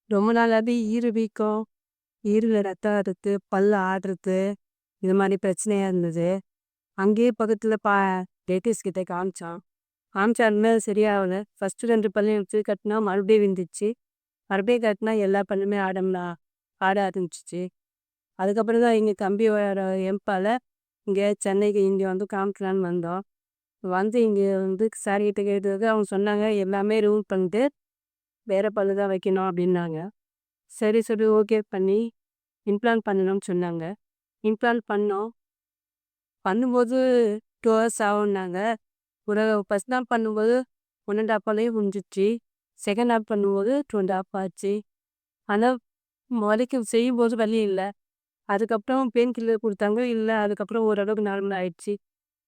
ரொம்ப நாளாவே ஈறு வீக்கம், ஈறுல ரத்தம் வரது, பல் ஆடுறது, இது மாரி பிரச்சனையா இருந்தது. அங்கேயே பக்கத்துல டென்டிஸ்ட் கிட்ட காமிச்சோம். காமிச்சாலுமே அது சரியாகல. ஃபர்ஸ்ட்டு 2 பல்லையும் எடுத்து கட்டுனா மறுபடியும் விழுந்துச்சு. மறுபடியும் கட்டுனா எல்லா பல்லுமே ஆட ஆரம்பிச்சுச்சு. அதுக்கப்புறம் தான் எங்க தம்பியோட எம்பால இங்க சென்னைக்கு இங்க வந்து காமிக்கலான்னு வந்தோம். வந்து இங்க வந்து சார் கிட்ட கேட்டதுக்கு அவங்க சொன்னாங்க, "எல்லாமே ரிமூவ் பண்ணிட்டு வேற பல்லு தான் வைக்கணும்" அப்படின்னாங்க. சரி சொல்லி ஓகே பண்ணி இம்ப்ளான்ட் பண்ணணும்னு சொன்னாங்க. இம்ப்ளான்ட் பண்ணோம். பண்ணும்போது 2 ஹவர்ஸ் ஆகும்னாங்க. ஃபர்ஸ்ட் நாள் பண்ணும்போது 1 1/2 ஹவர்லயே முடிஞ்சிடுச்சு. செகண்ட் ஹால்ஃப் பண்ணும்போது 2 1/2 ஹால்ஃப் ஆச்சு. ஆனா வலிக்கும் செய்யும்போது வலி இல்ல. அதுக்கப்புறம் பெயின் கில்லர் குடுத்தாங்க. இல்ல அதுக்கப்புறம் ஓரளவுக்கு நார்மல் ஆயிடுச்சு.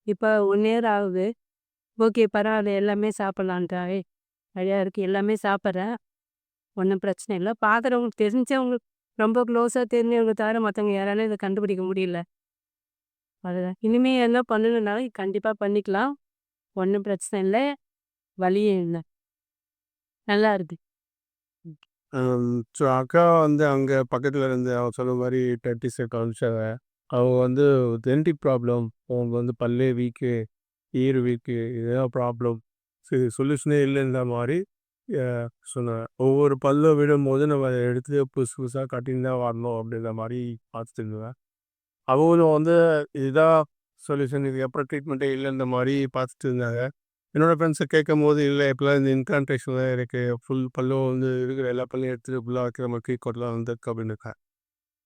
இப்ப 1 இயர் ஆகுது. ஓகே பரவால்ல எல்லாமே சாப்பிடலான்ட்டாவே நிறையா இருக்கு. எல்லாமே சாப்பிடுறேன். ஒண்ணும் பிரச்சனை இல்ல. பார்க்குறவங்களுக்கு தெரிஞ்சவங்க ரொம்ப க்ளோஸா தெரிஞ்சவங்க தவிர மத்தவங்க யாராலயும் இத கண்டுபிடிக்க முடியல. அதுதான். இனிமே எல்லாம் பண்ணணும்னாலும் கண்டிப்பா பண்ணிக்கலாம். ஒண்ணும் பிரச்சனை இல்ல. வலியும் இல்ல. நல்லா இருக்கு. ம். ஸோ அக்கா வந்து அங்க பக்கத்துல இருந்து அவ சொன்ன மாரி டென்டிஸ்ட்ட காமிச்சாங்க. அவங்க வந்து டென்டிக் ப்ராப்ளம், அவங்க வந்து பல்லே வீக்கு, ஈறு வீக்கு, இதுதான் ப்ராப்ளம். சரி சொல்யூஷனே இல்லைன்ற மாரி அ சொன்னாங்க. ஒவ்வொரு பல்ல விடும்போது நம்ம அத எடுத்து புதுசு புதுசா கட்டின்னு தான் வரணும் அப்படின்ற மாரி பார்த்துட்டு இருந்தேன். அவங்களும் வந்து இதுதான் சொல்யூஷன், இதுக்கப்புறம் ட்ரீட்மெண்ட்டே இல்லைன்ற மாரி பார்த்துட்டு இருந்தாங்க. என்னோட ஃப்ரெண்ட்ஸ கேட்கும்போது, "இல்ல இப்பலாம் இந்த இன்கான்ட்ரேஷன் தான் இருக்கு. ஃபுல் பல்லும் வந்து இருக்கிற எல்லா பல்லையும் எடுத்துட்டு ஃபுல்லா வைக்கிற மாரி ட்ரீட்மெண்ட்லாம் வந்திருக்கு" அப்படின்னுருக்காங்க.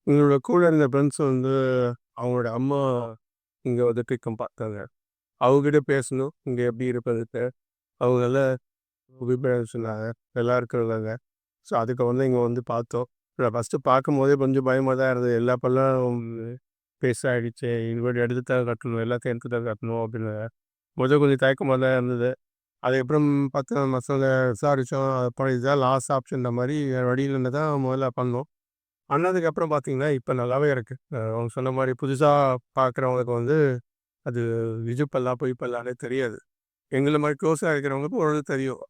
எங்களோட கூட இருந்த ஃப்ரெண்ட்ஸ் வந்து அவங்களோட அம்மா இங்க வந்து ட்ரீட்மெண்ட் பார்த்தாங்க. அவங்ககிட்ட பேசணும். இங்க எப்படி இருக்குதுன்ட்டு. அவங்க நல்ல அபிப்பிராயம் சொன்னாங்க. நல்லா இருக்கிறாங்க. ஸோ அதுக்கு வந்து இங்க வந்து பார்த்தோம். ஃபர்ஸ்ட்டு பார்க்கும்போதே கொஞ்சம் பயமா தான் இருந்தது. எல்லா பல்லும் பெருசாயிடுச்சு. இனிமேட்டு எடுத்து தான் கட்டணும். எல்லாத்தையும் எடுத்து தான் கட்டணும் அப்படின்னு. முதல்ல கொஞ்சம் தயக்கமா தான் இருந்தது. அதுக்கப்புறம் பார்த்தா மத்தவங்க விசாரிச்சோம். அப்புறம் இதுதான் லாஸ்ட் ஆப்ஷன்ற மாரி வேற வழி இல்லன்னு தான் முதல்ல பண்ணோம். பண்ணதுக்கப்புறம் பார்த்தீங்கன்னா, இப்ப நல்லாவே இருக்கு. அவங்க சொன்ன மாரி புதுசா பார்க்குறவங்களுக்கு வந்து அது விஜு பல்லா, பொய் பல்லான்னே தெரியாது. எங்கள மாரி க்ளோஸா இருக்கிறவங்களுக்கு ஓரளவு தெரியும்.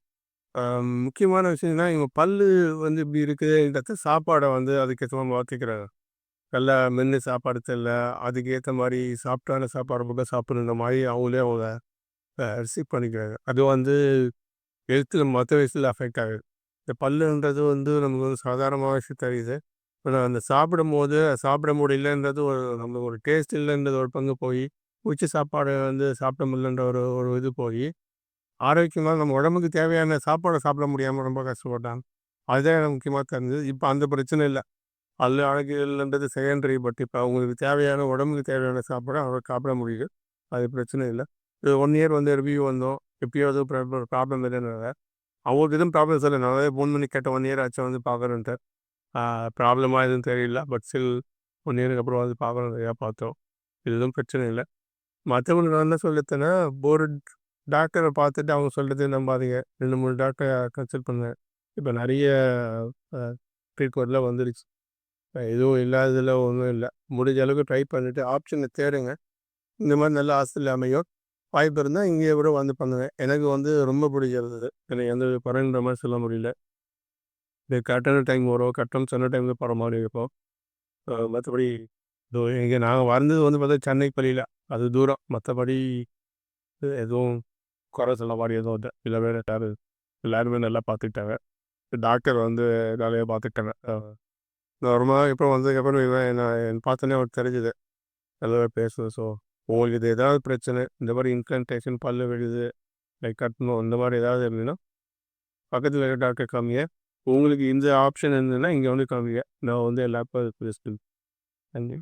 அ முக்கியமான விஷயம்னா, இவங்க பல்லு வந்து இப்படி இருக்குதுன்றத சாப்பாட வந்து அதுக்கேத்த மாரி மாத்திக்கிறாங்க. நல்லா மென்னு சாப்பாடு தெர்ல, அதுக்கேத்த மாரி சாஃப்ட்டான சாப்பாடு மட்டும் சாப்பிடணுன்ற மாரி அவங்களே அவங்க ரிசீவ் பண்ணிக்கிறாங்க. அது வந்து ஹெல்த்ல மத்த விஷயத்துல அஃபெக்ட் ஆகுது. இந்த பல்லுன்றது வந்து நமக்கு ஒரு சாதாரணமான விஷயம் தெரியுது. ஆனா அந்த சாப்பிடும்போது சாப்பிட முடியலன்றது ஒரு நம்ம ஒரு டேஸ்ட் இல்லன்றது ஒரு பங்கு போயி, புடிச்ச சாப்பாடு வந்து சாப்பிட முடியலன்ற ஒரு ஒரு இது போயி, ஆரோக்கியமா நம்ம உடம்புக்கு தேவையான சாப்பாட சாப்பிட முடியாம ரொம்ப கஷ்டப்பட்டாங்க. அதுதான் எனக்கு முக்கியமா தெரிஞ்சது. இப்ப அந்த பிரச்சனை இல்ல. பல்லு அழகியல்ன்றது செகண்டரி. பட் இப்ப அவங்களுக்கு தேவையான உடம்புக்கு தேவையான சாப்பாட அவங்க சாப்பிட முடியுது. அது பிரச்சனை இல்ல. இது 1 இயர் வந்து ரிவ்யூ வந்தோம். எப்பயாவது ப்ராப்ளம் இல்லைன்னாங்க. அவங்களுக்கு எதுவும் ப்ராப்ளம்ஸ் இல்ல. நான் தான் ஃபோன் பண்ணி கேட்டேன். 1 இயர் ஆச்சா வந்து பார்க்குறேன்ட்டு. ப்ராப்ளமா எதுவும் தெரியல. பட் ஸ்டில் 1 இயருக்கு அப்புறம் வந்து பார்க்குறோம். நிறையா பார்த்தோம். எதுவும் பிரச்சனை இல்ல. மத்தவங்களுக்கு நான் என்ன சொல்லித்தேன்னா, ஒரு டாக்டர பார்த்துட்டு அவங்க சொல்றத நம்பாதீங்க. 2, 3 டாக்டர கன்சல்ட் பண்ணுங்க. இப்ப நெறைய அ ட்ரீட்மெண்ட்லாம் வந்துருச்சு. எதுவும் இல்லாததுல ஒண்ணும் இல்ல. முடிஞ்ச அளவுக்கு ட்ரை பண்ணிட்டு ஆப்ஷன தேடுங்க. இந்த மாரி நல்ல ஹாஸ்பிட்டல் அமையும். வாய்ப்பு இருந்தா இங்கேயே கூட வந்து பண்ணுங்க. எனக்கு வந்து ரொம்ப பிடிச்சிருந்தது. எனக்கு எந்த குறைன்ற மாரி சொல்ல முடியல. இது கரெக்டான டைம் வரும். கரெக்டான சொன்ன டைம்ல போற மாரி இருக்கும். மத்தபடி இதோ இங்க நாங்க வந்தது வந்து பார்த்தா சென்னை பள்ளியில. அது தூரம். மத்தபடி எதுவும் குறை சொல்ல மாரி எதுவும் இல்ல. இல்லவே எல்லாரும் எல்லாருமே நல்லா பார்த்துக்கிட்டாங்க. டாக்டர் வந்து வேலைய பார்த்துக்கிட்டாங்க. நான் ரொம்ப நாள் அப்புறம் வந்ததுக்கப்புறம் இவன் என்ன பார்த்தோனே அவருக்கு தெரிஞ்சது. நல்லாவே பேசுவேன். ஸோ உங்களுக்கு இது ஏதாவது பிரச்சனை, இந்த மாரி இன்கன்டேஷன், பல்லு விழுது, லைக் கட்டணும் இந்த மாரி ஏதாவது இருந்ததுன்னா, பக்கத்துல இருக்க டாக்டர் காமிங்க. உங்களுக்கு இந்த ஆப்ஷன் இருந்ததுன்னா, இங்க வந்து காமிங்க. நான் வந்து எல்லாருக்கும் அது பெஸ்ட்டு. Thank you.